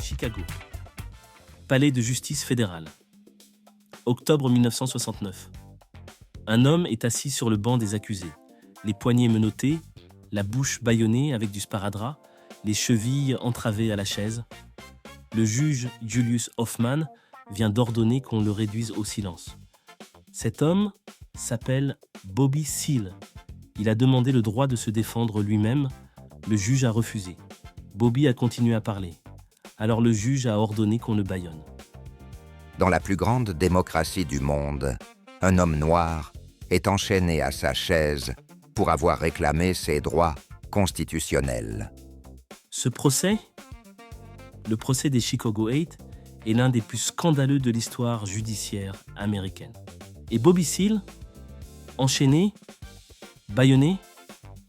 Chicago. Palais de justice fédéral. Octobre 1969. Un homme est assis sur le banc des accusés, les poignets menottés, la bouche bâillonnée avec du sparadrap, les chevilles entravées à la chaise. Le juge Julius Hoffman vient d'ordonner qu'on le réduise au silence. Cet homme s'appelle Bobby Seale. Il a demandé le droit de se défendre lui-même. Le juge a refusé. Bobby a continué à parler. Alors le juge a ordonné qu'on le bâillonne. Dans la plus grande démocratie du monde, un homme noir est enchaîné à sa chaise pour avoir réclamé ses droits constitutionnels. Ce procès, le procès des Chicago 8, est l'un des plus scandaleux de l'histoire judiciaire américaine. Et Bobby Seale, enchaîné, bâillonné,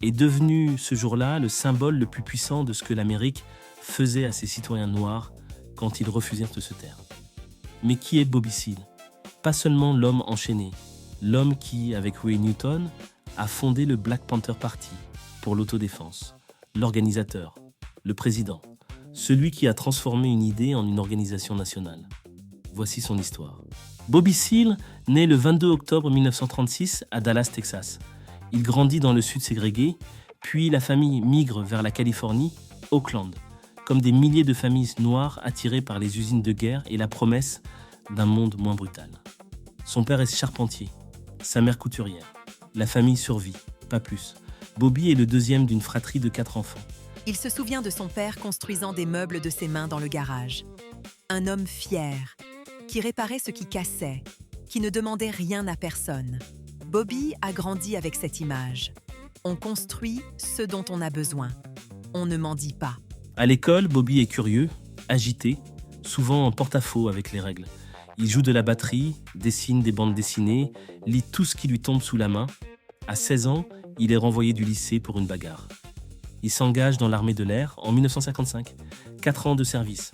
est devenu ce jour-là le symbole le plus puissant de ce que l'Amérique faisait à ses citoyens noirs quand ils refusèrent de se taire. Mais qui est Bobby Seale? Pas seulement l'homme enchaîné, l'homme qui, avec Huey Newton, a fondé le Black Panther Party pour l'autodéfense, l'organisateur, le président, celui qui a transformé une idée en une organisation nationale. Voici son histoire. Bobby Seale naît le 22 octobre 1936 à Dallas, Texas. Il grandit dans le sud ségrégué, puis la famille migre vers la Californie, Oakland, comme des milliers de familles noires attirées par les usines de guerre et la promesse d'un monde moins brutal. Son père est charpentier, sa mère couturière. La famille survit, pas plus. Bobby est le deuxième d'une fratrie de 4 enfants. Il se souvient de son père construisant des meubles de ses mains dans le garage. Un homme fier, qui réparait ce qui cassait, qui ne demandait rien à personne. Bobby a grandi avec cette image. On construit ce dont on a besoin. On ne mendie pas. À l'école, Bobby est curieux, agité, souvent en porte-à-faux avec les règles. Il joue de la batterie, dessine des bandes dessinées, lit tout ce qui lui tombe sous la main. À 16 ans, il est renvoyé du lycée pour une bagarre. Il s'engage dans l'armée de l'air en 1955. 4 ans de service.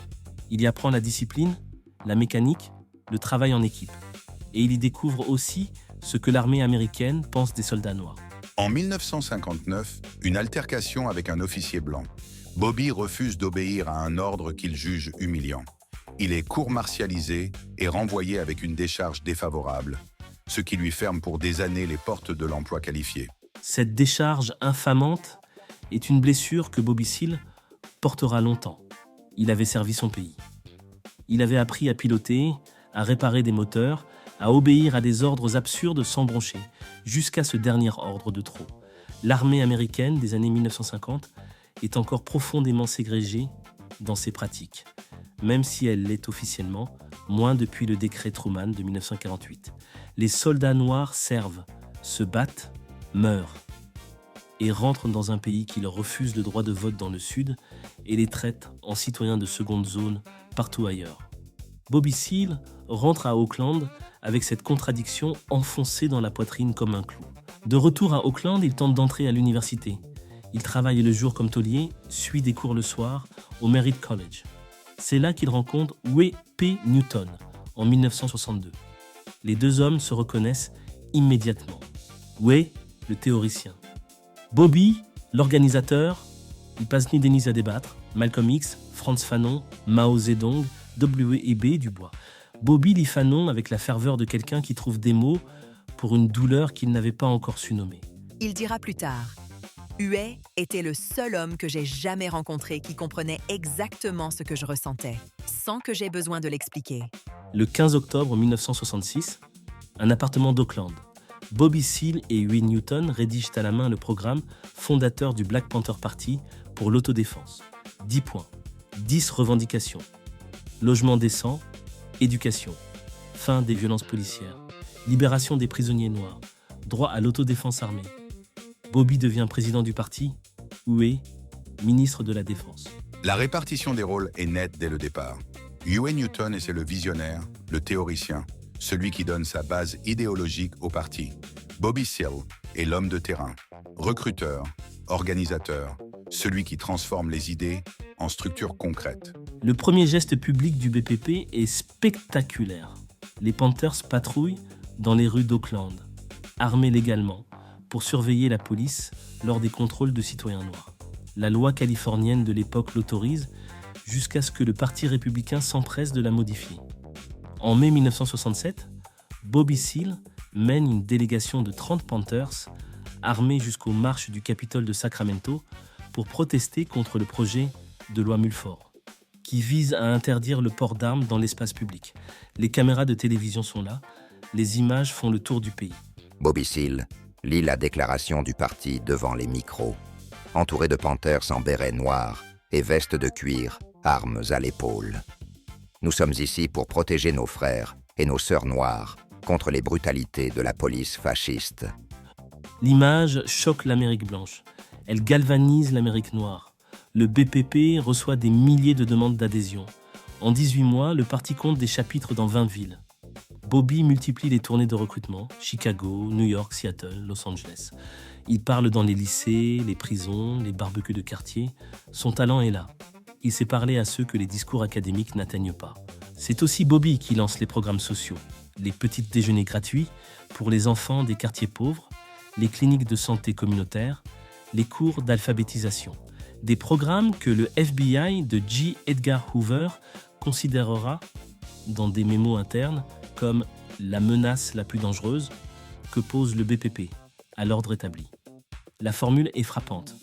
Il y apprend la discipline, la mécanique, le travail en équipe. Et il y découvre aussi ce que l'armée américaine pense des soldats noirs. En 1959, une altercation avec un officier blanc. Bobby refuse d'obéir à un ordre qu'il juge humiliant. Il est court-martialisé et renvoyé avec une décharge défavorable, ce qui lui ferme pour des années les portes de l'emploi qualifié. Cette décharge infamante est une blessure que Bobby Seale portera longtemps. Il avait servi son pays. Il avait appris à piloter, à réparer des moteurs, à obéir à des ordres absurdes sans broncher, jusqu'à ce dernier ordre de trop. L'armée américaine des années 1950 est encore profondément ségrégée dans ses pratiques, même si elle l'est officiellement, moins depuis le décret Truman de 1948. Les soldats noirs servent, se battent, meurent, et rentrent dans un pays qui leur refuse le droit de vote dans le Sud et les traite en citoyens de seconde zone partout ailleurs. Bobby Seale rentre à Oakland avec cette contradiction enfoncée dans la poitrine comme un clou. De retour à Oakland, il tente d'entrer à l'université. Il travaille le jour comme taulier, suit des cours le soir au Merritt College. C'est là qu'il rencontre Huey P. Newton en 1962. Les deux hommes se reconnaissent immédiatement. Huey, le théoricien. Bobby, l'organisateur, il passe ni Denise à débattre, Malcolm X, Frantz Fanon, Mao Zedong, W.E.B. Du Bois. Bobby lit Fanon avec la ferveur de quelqu'un qui trouve des mots pour une douleur qu'il n'avait pas encore su nommer. Il dira plus tard, Huey était le seul homme que j'ai jamais rencontré qui comprenait exactement ce que je ressentais, sans que j'aie besoin de l'expliquer. Le 15 octobre 1966, un appartement d'Oakland. Bobby Seale et Huey Newton rédigent à la main le programme fondateur du Black Panther Party pour l'autodéfense. 10 points, 10 revendications. Logement décent, éducation, fin des violences policières, libération des prisonniers noirs, droit à l'autodéfense armée. Bobby devient président du parti, Huey, ministre de la Défense. La répartition des rôles est nette dès le départ. Huey Newton est le visionnaire, le théoricien, celui qui donne sa base idéologique au parti. Bobby Seale est l'homme de terrain, recruteur, organisateur, celui qui transforme les idées en structures concrètes. Le premier geste public du BPP est spectaculaire. Les Panthers patrouillent dans les rues d'Oakland, armés légalement, pour surveiller la police lors des contrôles de citoyens noirs. La loi californienne de l'époque l'autorise jusqu'à ce que le Parti républicain s'empresse de la modifier. En mai 1967, Bobby Seale mène une délégation de 30 Panthers armés jusqu'aux marches du Capitole de Sacramento pour protester contre le projet de loi Mulford, qui vise à interdire le port d'armes dans l'espace public. Les caméras de télévision sont là, les images font le tour du pays. Bobby Seale lit la déclaration du parti devant les micros, entouré de Panthers en béret noir et veste de cuir, armes à l'épaule. Nous sommes ici pour protéger nos frères et nos sœurs noires contre les brutalités de la police fasciste. L'image choque l'Amérique blanche. Elle galvanise l'Amérique noire. Le BPP reçoit des milliers de demandes d'adhésion. En 18 mois, le parti compte des chapitres dans 20 villes. Bobby multiplie les tournées de recrutement, Chicago, New York, Seattle, Los Angeles. Il parle dans les lycées, les prisons, les barbecues de quartier. Son talent est là. Il sait parler à ceux que les discours académiques n'atteignent pas. C'est aussi Bobby qui lance les programmes sociaux, les petits déjeuners gratuits pour les enfants des quartiers pauvres, les cliniques de santé communautaires, les cours d'alphabétisation. Des programmes que le FBI de J. Edgar Hoover considérera, dans des mémos internes, comme la menace la plus dangereuse que pose le BPP à l'ordre établi. La formule est frappante.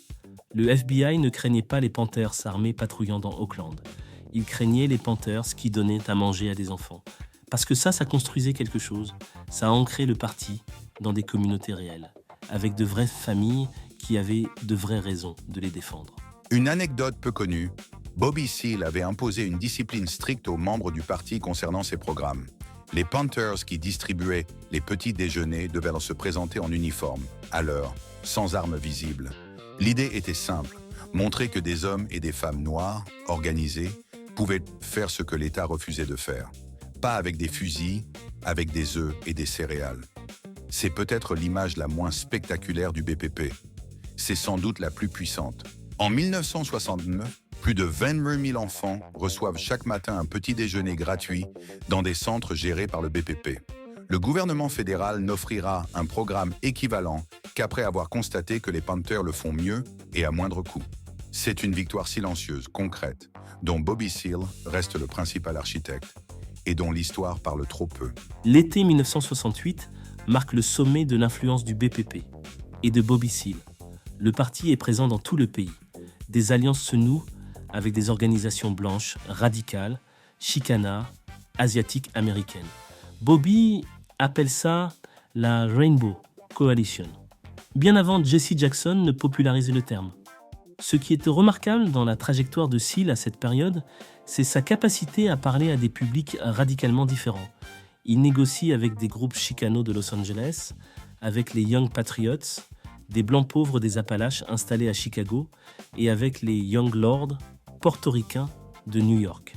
Le FBI ne craignait pas les Panthers armés patrouillant dans Oakland. Il craignait les Panthers qui donnaient à manger à des enfants. Parce que ça construisait quelque chose. Ça ancrait le parti dans des communautés réelles, avec de vraies familles qui avaient de vraies raisons de les défendre. Une anecdote peu connue, Bobby Seale avait imposé une discipline stricte aux membres du parti concernant ses programmes. Les Panthers qui distribuaient les petits déjeuners devaient se présenter en uniforme, à l'heure, sans armes visibles. L'idée était simple, montrer que des hommes et des femmes noirs, organisés, pouvaient faire ce que l'État refusait de faire. Pas avec des fusils, avec des œufs et des céréales. C'est peut-être l'image la moins spectaculaire du BPP. C'est sans doute la plus puissante. En 1969, plus de 22 000 enfants reçoivent chaque matin un petit déjeuner gratuit dans des centres gérés par le BPP. Le gouvernement fédéral n'offrira un programme équivalent qu'après avoir constaté que les Panthers le font mieux et à moindre coût. C'est une victoire silencieuse, concrète, dont Bobby Seale reste le principal architecte et dont l'histoire parle trop peu. L'été 1968 marque le sommet de l'influence du BPP et de Bobby Seale. Le parti est présent dans tout le pays. Des alliances se nouent avec des organisations blanches, radicales, Chicana, asiatiques, américaines. Bobby appelle ça la Rainbow Coalition, bien avant Jesse Jackson ne popularise le terme. Ce qui est remarquable dans la trajectoire de Seale à cette période, c'est sa capacité à parler à des publics radicalement différents. Il négocie avec des groupes chicanos de Los Angeles, avec les Young Patriots, des Blancs pauvres des Appalaches installés à Chicago, et avec les Young Lords portoricains de New York.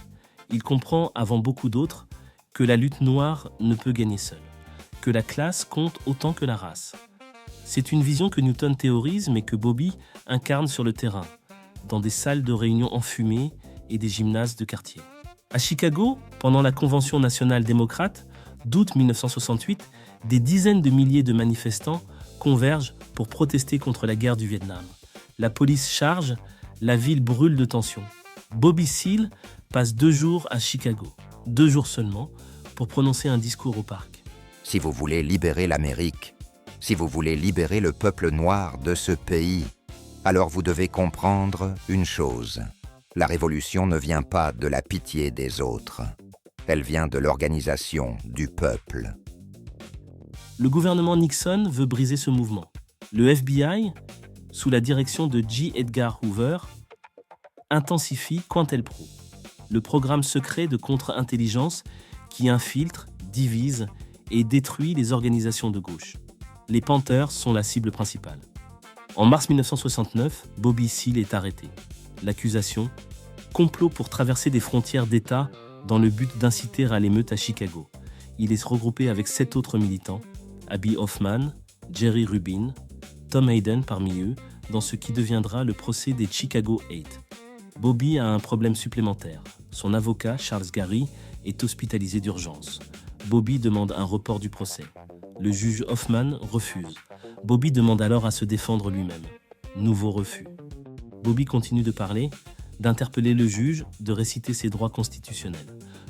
Il comprend, avant beaucoup d'autres, que la lutte noire ne peut gagner seule, que la classe compte autant que la race. C'est une vision que Newton théorise, mais que Bobby incarne sur le terrain, dans des salles de réunion enfumées et des gymnases de quartier. À Chicago, pendant la Convention nationale démocrate d'août 1968, des dizaines de milliers de manifestants convergent pour protester contre la guerre du Vietnam. La police charge, la ville brûle de tension. Bobby Seale passe 2 jours à Chicago, 2 jours seulement, pour prononcer un discours au parc. Si vous voulez libérer l'Amérique, si vous voulez libérer le peuple noir de ce pays, alors vous devez comprendre une chose. La révolution ne vient pas de la pitié des autres. Elle vient de l'organisation du peuple. Le gouvernement Nixon veut briser ce mouvement. Le FBI, sous la direction de J. Edgar Hoover, intensifie COINTELPRO, le programme secret de contre-intelligence qui infiltre, divise et détruit les organisations de gauche. Les Panthers sont la cible principale. En mars 1969, Bobby Seale est arrêté. L'accusation, complot pour traverser des frontières d'État dans le but d'inciter à l'émeute à Chicago. il est regroupé avec 7 autres militants, Abby Hoffman, Jerry Rubin, Tom Hayden parmi eux, dans ce qui deviendra le procès des Chicago 8. Bobby a un problème supplémentaire. Son avocat, Charles Gary, est hospitalisé d'urgence. Bobby demande un report du procès. Le juge Hoffman refuse. Bobby demande alors à se défendre lui-même. Nouveau refus. Bobby continue de parler, d'interpeller le juge, de réciter ses droits constitutionnels.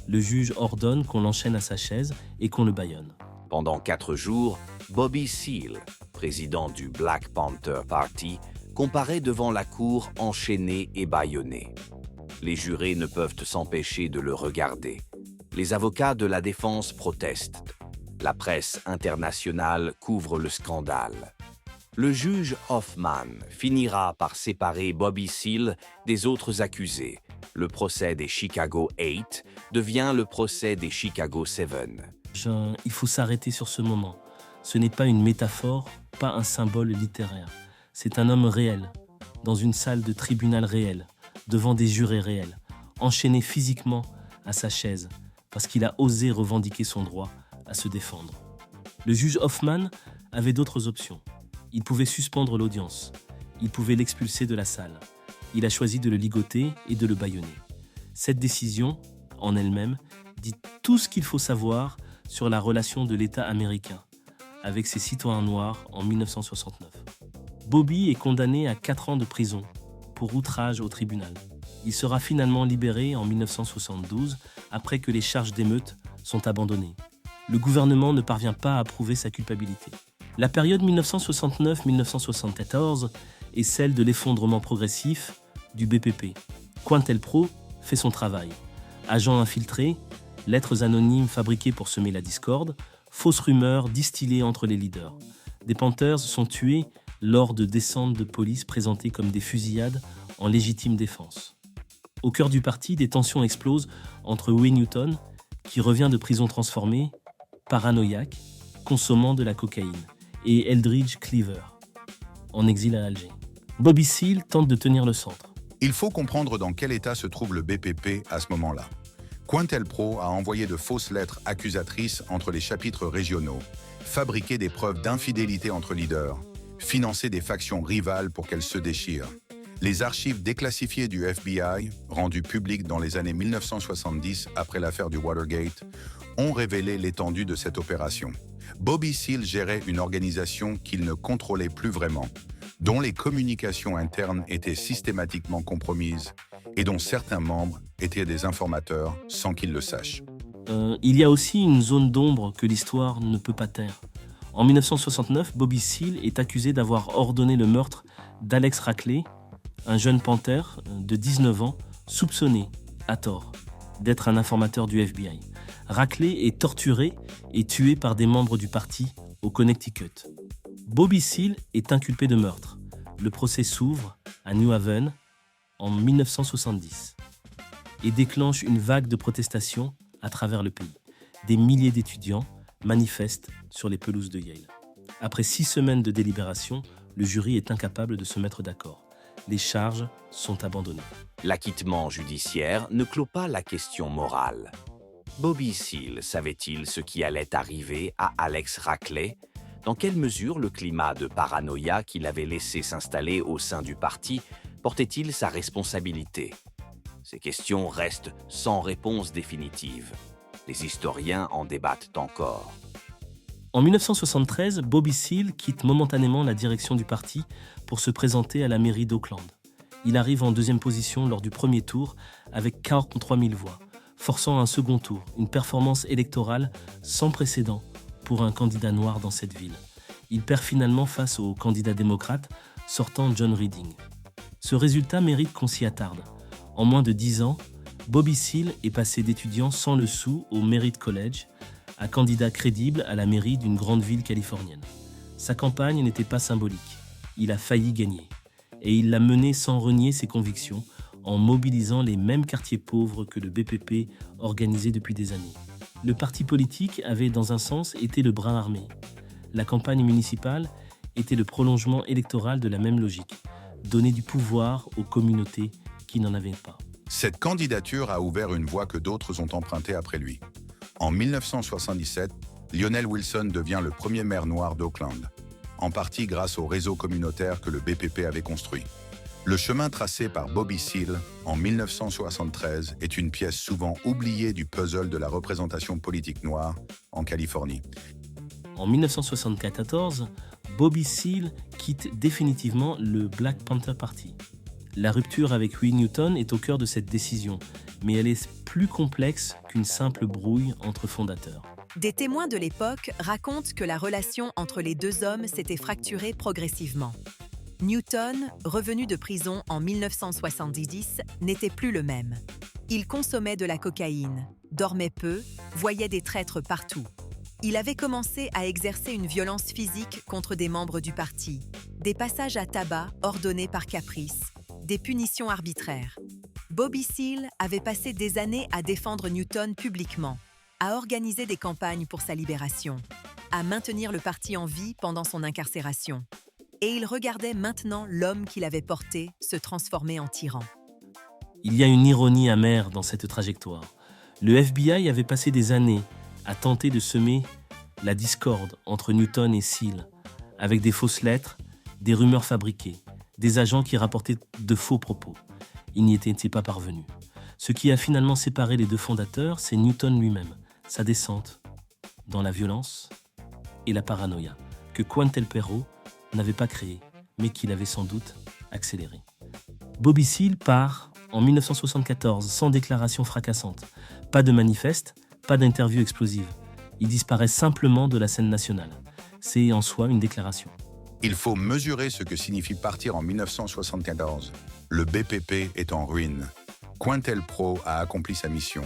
Le juge ordonne qu'on l'enchaîne à sa chaise et qu'on le bâillonne. Pendant 4 jours, Bobby Seale, président du Black Panther Party, comparaît devant la cour enchaîné et bâillonné. Les jurés ne peuvent s'empêcher de le regarder. Les avocats de la défense protestent. La presse internationale couvre le scandale. Le juge Hoffman finira par séparer Bobby Seale des autres accusés. Le procès des Chicago 8 devient le procès des Chicago 7. Il faut s'arrêter sur ce moment. Ce n'est pas une métaphore, pas un symbole littéraire. C'est un homme réel, dans une salle de tribunal réel, devant des jurés réels, enchaîné physiquement à sa chaise, parce qu'il a osé revendiquer son droit à se défendre. Le juge Hoffman avait d'autres options. Il pouvait suspendre l'audience. Il pouvait l'expulser de la salle. Il a choisi de le ligoter et de le bâillonner. Cette décision, en elle-même, dit tout ce qu'il faut savoir sur la relation de l'État américain avec ses citoyens noirs en 1969. Bobby est condamné à 4 ans de prison pour outrage au tribunal. Il sera finalement libéré en 1972 après que les charges d'émeute sont abandonnées. Le gouvernement ne parvient pas à prouver sa culpabilité. La période 1969-1974 est celle de l'effondrement progressif du BPP. COINTELPRO fait son travail. Agents infiltrés, lettres anonymes fabriquées pour semer la discorde, fausses rumeurs distillées entre les leaders. Des Panthers sont tués lors de descentes de police présentées comme des fusillades en légitime défense. Au cœur du parti, des tensions explosent entre Huey Newton, qui revient de prison transformée, paranoïaque, consommant de la cocaïne, et Eldridge Cleaver, en exil à Alger. Bobby Seale tente de tenir le centre. Il faut comprendre dans quel état se trouve le BPP à ce moment-là. COINTELPRO a envoyé de fausses lettres accusatrices entre les chapitres régionaux, fabriqué des preuves d'infidélité entre leaders, financé des factions rivales pour qu'elles se déchirent. Les archives déclassifiées du FBI, rendues publiques dans les années 1970 après l'affaire du Watergate, ont révélé l'étendue de cette opération. Bobby Seale gérait une organisation qu'il ne contrôlait plus vraiment, dont les communications internes étaient systématiquement compromises et dont certains membres étaient des informateurs sans qu'ils le sachent. Il y a aussi une zone d'ombre que l'histoire ne peut pas taire. En 1969, Bobby Seale est accusé d'avoir ordonné le meurtre d'Alex Rackley, un jeune panthère de 19 ans, soupçonné, à tort, d'être un informateur du FBI. Rackley est torturé et tué par des membres du parti au Connecticut. Bobby Seale est inculpé de meurtre. Le procès s'ouvre à New Haven en 1970 et déclenche une vague de protestations à travers le pays. Des milliers d'étudiants manifestent sur les pelouses de Yale. Après 6 semaines de délibération, le jury est incapable de se mettre d'accord. Les charges sont abandonnées. L'acquittement judiciaire ne clôt pas la question morale. Bobby Seale savait-il ce qui allait arriver à Alex Rackley? Dans quelle mesure le climat de paranoïa qu'il avait laissé s'installer au sein du parti portait-il sa responsabilité? Ces questions restent sans réponse définitive. Les historiens en débattent encore. En 1973, Bobby Seale quitte momentanément la direction du parti pour se présenter à la mairie d'Oakland. Il arrive en 2e position lors du premier tour avec 43 000 voix, forçant un second tour, une performance électorale sans précédent pour un candidat noir dans cette ville. Il perd finalement face au candidat démocrate sortant John Reading. Ce résultat mérite qu'on s'y attarde. En moins de 10 ans, Bobby Seale est passé d'étudiant sans le sou au Merit College à candidat crédible à la mairie d'une grande ville californienne. Sa campagne n'était pas symbolique. Il a failli gagner. Et il l'a menée sans renier ses convictions, en mobilisant les mêmes quartiers pauvres que le BPP organisait depuis des années. Le parti politique avait, dans un sens, été le bras armé. La campagne municipale était le prolongement électoral de la même logique, donner du pouvoir aux communautés qui n'en avaient pas. Cette candidature a ouvert une voie que d'autres ont empruntée après lui. En 1977, Lionel Wilson devient le premier maire noir d'Oakland, en partie grâce au réseau communautaire que le BPP avait construit. Le chemin tracé par Bobby Seale en 1973 est une pièce souvent oubliée du puzzle de la représentation politique noire en Californie. En 1974, Bobby Seale quitte définitivement le Black Panther Party. La rupture avec Huey Newton est au cœur de cette décision, mais elle est plus complexe qu'une simple brouille entre fondateurs. Des témoins de l'époque racontent que la relation entre les deux hommes s'était fracturée progressivement. Newton, revenu de prison en 1970, n'était plus le même. Il consommait de la cocaïne, dormait peu, voyait des traîtres partout. Il avait commencé à exercer une violence physique contre des membres du parti, des passages à tabac ordonnés par caprice, des punitions arbitraires. Bobby Seale avait passé des années à défendre Newton publiquement, à organiser des campagnes pour sa libération, à maintenir le parti en vie pendant son incarcération. Et il regardait maintenant l'homme qu'il avait porté se transformer en tyran. Il y a une ironie amère dans cette trajectoire. Le FBI avait passé des années à tenter de semer la discorde entre Newton et Seale, avec des fausses lettres, des rumeurs fabriquées, des agents qui rapportaient de faux propos. Il n'y était pas parvenu. Ce qui a finalement séparé les deux fondateurs, c'est Newton lui-même, sa descente dans la violence et la paranoïa, que Quantelpero n'avait pas créé, mais qu'il avait sans doute accéléré. Bobby Seale part en 1974 sans déclaration fracassante. Pas de manifeste, pas d'interview explosive. Il disparaît simplement de la scène nationale. C'est en soi une déclaration. Il faut mesurer ce que signifie partir en 1974. Le BPP est en ruine. Quantelpro a accompli sa mission.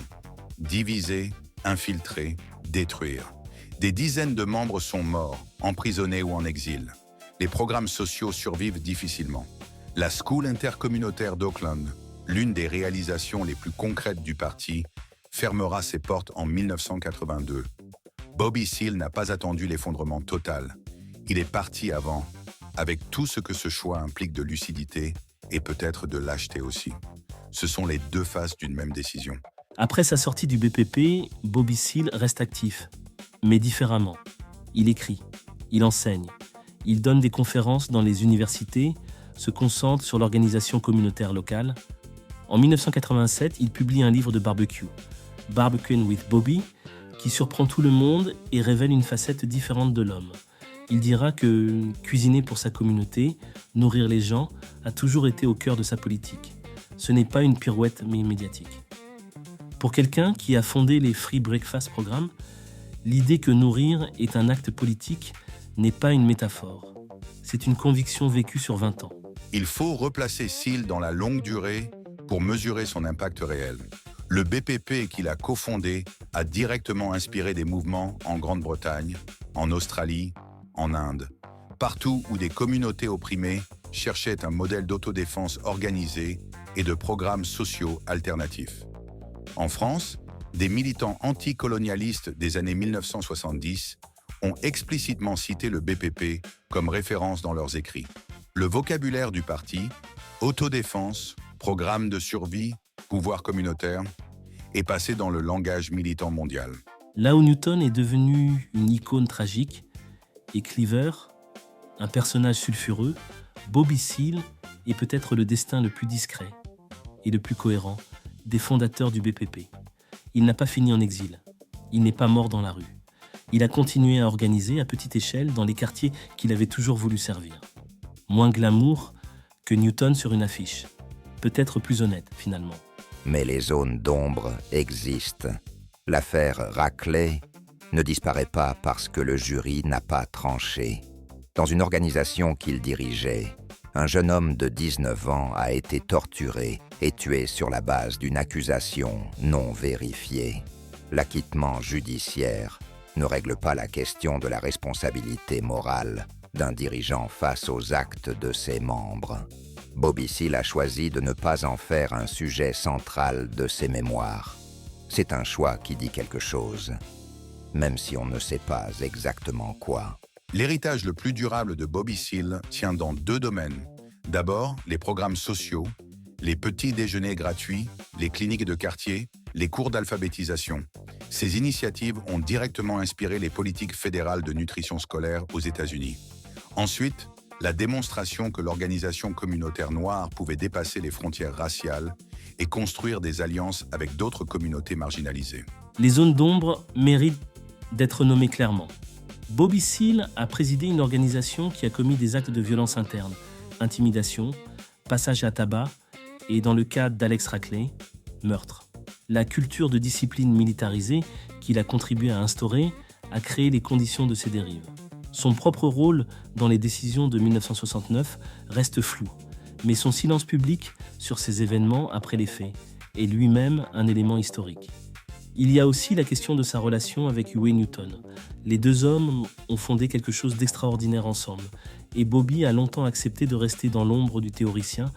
Diviser, infiltrer, détruire. Des dizaines de membres sont morts, emprisonnés ou en exil. Les programmes sociaux survivent difficilement. La School intercommunautaire d'Oakland, l'une des réalisations les plus concrètes du parti, fermera ses portes en 1982. Bobby Seale n'a pas attendu l'effondrement total. Il est parti avant, avec tout ce que ce choix implique de lucidité et peut-être de lâcheté aussi. Ce sont les deux faces d'une même décision. Après sa sortie du BPP, Bobby Seale reste actif, mais différemment. Il écrit, il enseigne, il donne des conférences dans les universités, se concentre sur l'organisation communautaire locale. En 1987, il publie un livre de barbecue, Barbecuing with Bobby, qui surprend tout le monde et révèle une facette différente de l'homme. Il dira que cuisiner pour sa communauté, nourrir les gens, a toujours été au cœur de sa politique. Ce n'est pas une pirouette médiatique. Pour quelqu'un qui a fondé les Free Breakfast Programmes, l'idée que nourrir est un acte politique n'est pas une métaphore. C'est une conviction vécue sur 20 ans. Il faut replacer Seale dans la longue durée pour mesurer son impact réel. Le BPP qu'il a cofondé a directement inspiré des mouvements en Grande-Bretagne, en Australie, en Inde. Partout où des communautés opprimées cherchaient un modèle d'autodéfense organisé et de programmes sociaux alternatifs. En France, des militants anticolonialistes des années 1970 ont explicitement cité le BPP comme référence dans leurs écrits. Le vocabulaire du parti, autodéfense, programme de survie, pouvoir communautaire, est passé dans le langage militant mondial. Là où Newton est devenu une icône tragique, et Cleaver, un personnage sulfureux, Bobby Seale est peut-être le destin le plus discret et le plus cohérent des fondateurs du BPP. Il n'a pas fini en exil. Il n'est pas mort dans la rue. Il a continué à organiser à petite échelle dans les quartiers qu'il avait toujours voulu servir. Moins glamour que Newton sur une affiche. Peut-être plus honnête, finalement. Mais les zones d'ombre existent. L'affaire Raclay ne disparaît pas parce que le jury n'a pas tranché. Dans une organisation qu'il dirigeait, un jeune homme de 19 ans a été torturé et tué sur la base d'une accusation non vérifiée. L'acquittement judiciaire ne règle pas la question de la responsabilité morale d'un dirigeant face aux actes de ses membres. Bobby Seale a choisi de ne pas en faire un sujet central de ses mémoires. C'est un choix qui dit quelque chose, même si on ne sait pas exactement quoi. L'héritage le plus durable de Bobby Seale tient dans deux domaines. D'abord, les programmes sociaux, les petits déjeuners gratuits, les cliniques de quartier, les cours d'alphabétisation. Ces initiatives ont directement inspiré les politiques fédérales de nutrition scolaire aux États-Unis. Ensuite, la démonstration que l'organisation communautaire noire pouvait dépasser les frontières raciales et construire des alliances avec d'autres communautés marginalisées. Les zones d'ombre méritent d'être nommées clairement. Bobby Seale a présidé une organisation qui a commis des actes de violence interne, intimidation, passage à tabac et, dans le cas d'Alex Rackley, meurtre. La culture de discipline militarisée qu'il a contribué à instaurer a créé les conditions de ces dérives. Son propre rôle dans les décisions de 1969 reste flou, mais son silence public sur ces événements après les faits est lui-même un élément historique. Il y a aussi la question de sa relation avec Huey Newton. Les deux hommes ont fondé quelque chose d'extraordinaire ensemble, et Bobby a longtemps accepté de rester dans l'ombre du théoricien,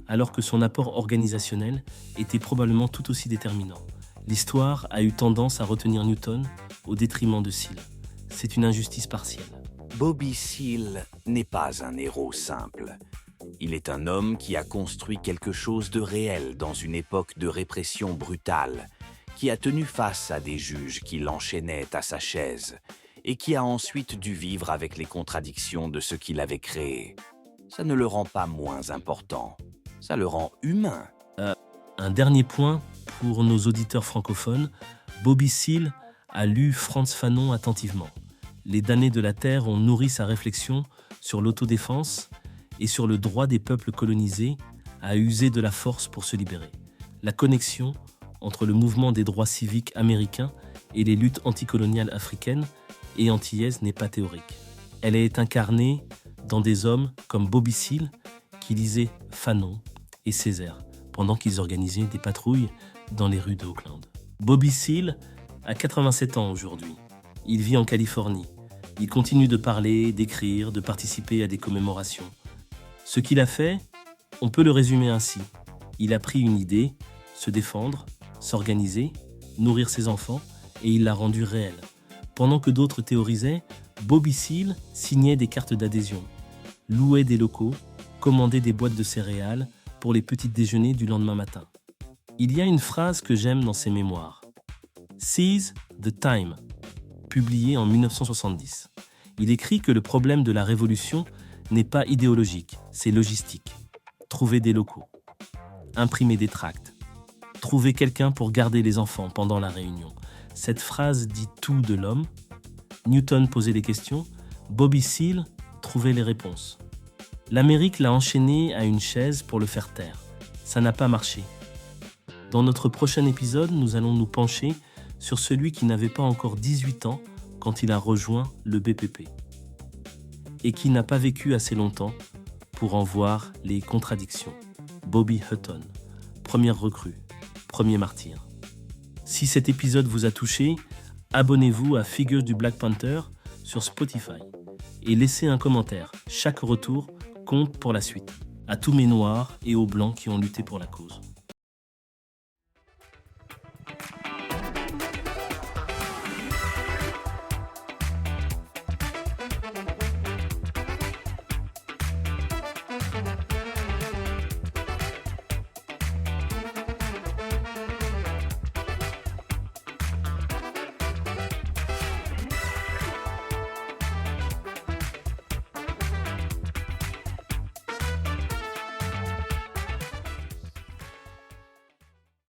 alors que son apport organisationnel était probablement tout aussi déterminant. L'histoire a eu tendance à retenir Newton au détriment de Seale. C'est une injustice partielle. Bobby Seale n'est pas un héros simple. Il est un homme qui a construit quelque chose de réel dans une époque de répression brutale, qui a tenu face à des juges qui l'enchaînaient à sa chaise et qui a ensuite dû vivre avec les contradictions de ce qu'il avait créé. Ça ne le rend pas moins important, ça le rend humain. Un dernier point pour nos auditeurs francophones, Bobby Seale a lu Frantz Fanon attentivement. Les damnés de la Terre ont nourri sa réflexion sur l'autodéfense et sur le droit des peuples colonisés à user de la force pour se libérer. La connexion entre le mouvement des droits civiques américains et les luttes anticoloniales africaines et antillaises n'est pas théorique. Elle est incarnée dans des hommes comme Bobby Seale qui lisaient Fanon et Césaire pendant qu'ils organisaient des patrouilles dans les rues de Oakland. Bobby Seale a 87 ans aujourd'hui. Il vit en Californie. Il continue de parler, d'écrire, de participer à des commémorations. Ce qu'il a fait, on peut le résumer ainsi. Il a pris une idée, se défendre, s'organiser, nourrir ses enfants, et il l'a rendue réelle. Pendant que d'autres théorisaient, Bobby Seale signait des cartes d'adhésion, louait des locaux, commandait des boîtes de céréales pour les petits déjeuners du lendemain matin. Il y a une phrase que j'aime dans ses mémoires. « Seize the time », publié en 1970. Il écrit que le problème de la révolution n'est pas idéologique, c'est logistique. Trouver des locaux, imprimer des tracts, trouver quelqu'un pour garder les enfants pendant la réunion. Cette phrase dit tout de l'homme. Newton posait les questions, Bobby Seale trouvait les réponses. L'Amérique l'a enchaîné à une chaise pour le faire taire. Ça n'a pas marché. Dans notre prochain épisode, nous allons nous pencher sur celui qui n'avait pas encore 18 ans quand il a rejoint le BPP et qui n'a pas vécu assez longtemps pour en voir les contradictions. Bobby Hutton, première recrue, premier martyr. Si cet épisode vous a touché, abonnez-vous à Figures du Black Panther sur Spotify et laissez un commentaire. Chaque retour compte pour la suite. À tous mes noirs et aux blancs qui ont lutté pour la cause.